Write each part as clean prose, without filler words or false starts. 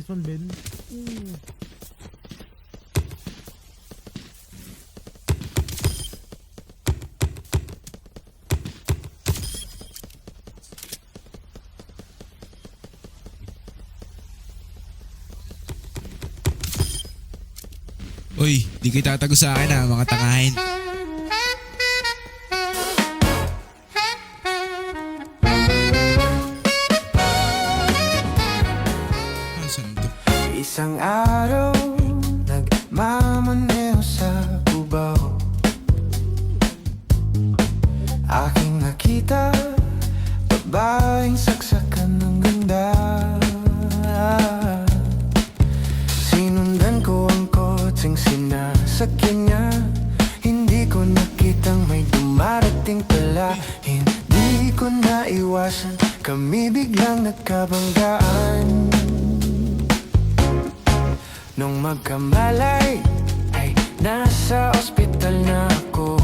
Nice one, Ben. Uy, di kayo tatago sa akin mga tangahin. Asan to? Isang araw, nagmamaneho sa Cubao. Aking nakita, babaeng saksakan ng ganda. Sinundan ko ang kotseng sinasakyan niya. Hindi ko nakitang may dumarating pala. Hindi ko naiwasan, kami biglang nagkabanggaan. Nung magkamalay, ay nasa ospital na ako.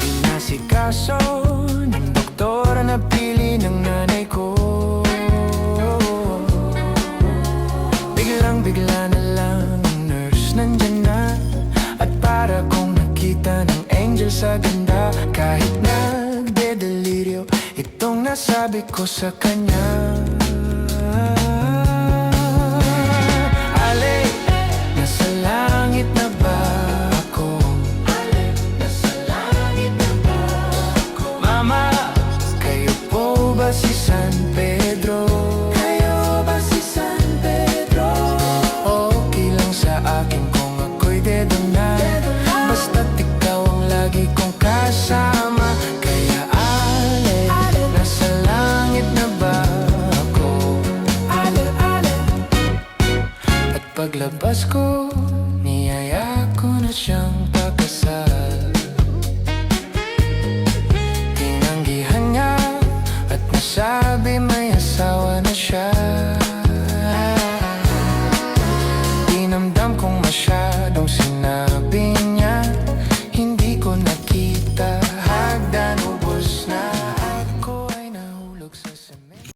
Inasikaso ng doktora na pili ng nanay ko. Biglang-bigla na lang ang nurse nandyan na. At para kong nakita ng angel sa ganda. Kahit nagde-delirio, itong nasabi ko sa kanya. Ale, nasa langit na ba ako? Ale, nasa langit na ba ako? Mama, kayo po ba si San Pedro? Kayo ba si San Pedro? Okay lang sa akin kung ako'y dedo na. Basta't ikaw ang lagi kong kasama. Kaya ale, nasa langit na ba ako? Ale, ale. At paglabas ko,